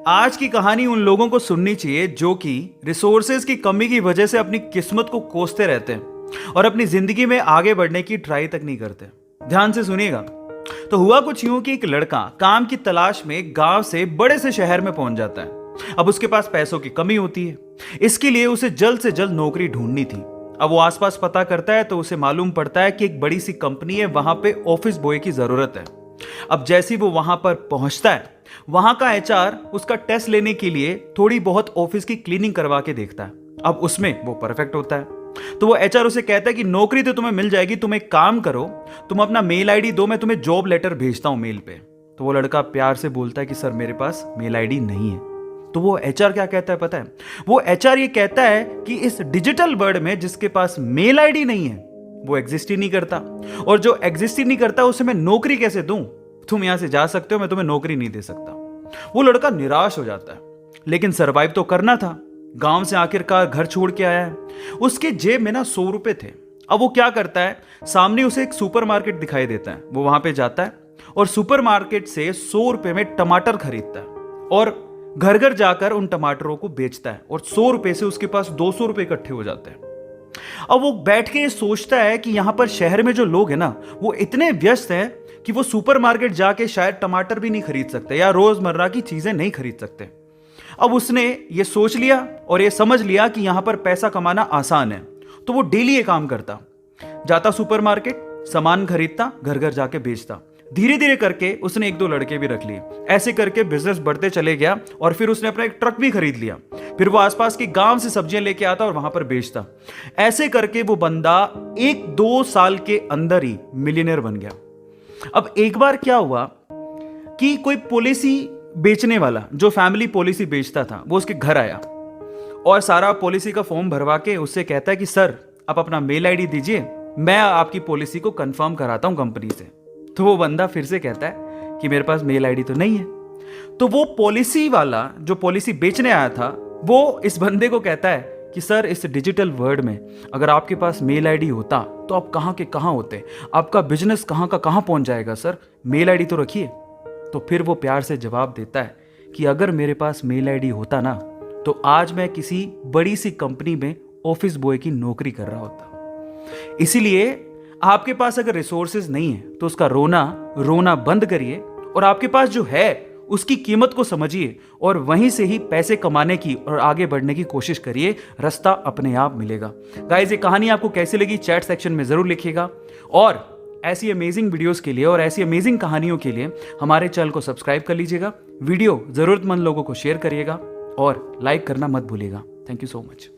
आज की कहानी उन लोगों को सुननी चाहिए जो कि रिसोर्सेज की कमी की वजह से अपनी किस्मत को कोसते रहते हैं और अपनी जिंदगी में आगे बढ़ने की ट्राई तक नहीं करते। ध्यान से सुनिएगा। तो हुआ कुछ यूं कि एक लड़का काम की तलाश में गांव से बड़े से शहर में पहुंच जाता है। अब उसके पास पैसों की कमी होती है, इसके लिए उसे जल्द से जल्द नौकरी ढूंढनी थी। अब वो आसपास पता करता है तो उसे मालूम पड़ता है कि एक बड़ी सी कंपनी है, वहां पे ऑफिस बॉय की जरूरत है। अब जैसे ही वो वहां पर पहुंचता है, वहां का एचआर उसका टेस्ट लेने के लिए थोड़ी बहुत ऑफिस की क्लीनिंग करवा के देखता है। अब उसमें वो परफेक्ट होता है, तो वो एचआर उसे कहता है कि नौकरी तो तुम्हें मिल जाएगी, तुम एक काम करो, तुम अपना मेल आईडी दो, मैं तुम्हें जॉब लेटर भेजता हूं मेल पे। तो वो लड़का प्यार से बोलता है कि सर मेरे पास मेल आईडी नहीं है। तो वो एचआर क्या कहता है पता है? वो एचआर ये कहता है कि इस डिजिटल वर्ल्ड में जिसके पास मेल आईडी नहीं है वो एग्जिस्ट ही नहीं करता, और जो एग्जिस्ट ही नहीं करता उसे मैं नौकरी कैसे दूं? तुम यहां से जा सकते हो, मैं तुम्हें नौकरी नहीं दे सकता। वो लड़का निराश हो जाता है, लेकिन सरवाइव तो करना था। गांव से आखिरकार घर छोड़ के आया है, उसके जेब में ना 100 रुपए थे। अब वो क्या करता है, सामने उसे एक सुपरमार्केट दिखाई देता है, वो वहां पे जाता है और सुपरमार्केट से 100 रुपए में टमाटर खरीदता है और घर घर जाकर उन टमाटरों को बेचता है, और 100 रुपए से उसके पास 200 रुपए इकट्ठे हो जाते हैं। अब वो बैठ के सोचता है कि यहां पर शहर में जो लोग हैं ना, वो इतने व्यस्त हैं कि वो सुपरमार्केट जाके शायद टमाटर भी नहीं खरीद सकते या रोजमर्रा की चीजें नहीं खरीद सकते। अब उसने ये सोच लिया और ये समझ लिया कि यहां पर पैसा कमाना आसान है, तो वो डेली ये काम करता, जाता सुपरमार्केट, सामान खरीदता, घर घर जाके बेचता। धीरे धीरे करके उसने 1-2 लड़के भी रख लिए। ऐसे करके बिजनेस बढ़ते चले गया और फिर उसने अपना एक ट्रक भी खरीद लिया। फिर वो आसपास के गांव से सब्जियां लेके आता और वहां पर बेचता। ऐसे करके वो बंदा 1-2 साल के अंदर ही मिलियनर बन गया। अब एक बार क्या हुआ कि कोई पॉलिसी बेचने वाला जो फैमिली पॉलिसी बेचता था, वो उसके घर आया और सारा पॉलिसी का फॉर्म भरवा के उससे कहता है कि सर आप अपना मेल आईडी दीजिए, मैं आपकी पॉलिसी को कंफर्म कराता हूं कंपनी से। तो वो बंदा फिर से कहता है कि मेरे पास मेल आईडी तो नहीं है। तो वो पॉलिसी वाला जो पॉलिसी बेचने आया था, वो इस बंदे को कहता है कि सर इस डिजिटल वर्ल्ड में अगर आपके पास मेल आईडी होता तो आप कहाँ के कहाँ होते, आपका बिजनेस कहाँ का कहाँ पहुंच जाएगा, सर मेल आईडी तो रखिए। तो फिर वो प्यार से जवाब देता है कि अगर मेरे पास मेल आईडी होता ना, तो आज मैं किसी बड़ी सी कंपनी में ऑफिस बॉय की नौकरी कर रहा होता। इसीलिए आपके पास अगर रिसोर्सेज नहीं है तो उसका रोना बंद करिए और आपके पास जो है उसकी कीमत को समझिए और वहीं से ही पैसे कमाने की और आगे बढ़ने की कोशिश करिए। रास्ता अपने आप मिलेगा। गाइस, ये कहानी आपको कैसी लगी चैट सेक्शन में जरूर लिखिएगा, और ऐसी अमेजिंग वीडियोस के लिए और ऐसी अमेजिंग कहानियों के लिए हमारे चैनल को सब्सक्राइब कर लीजिएगा। वीडियो जरूरतमंद लोगों को शेयर करिएगा और लाइक करना मत भूलिएगा। Thank you so much.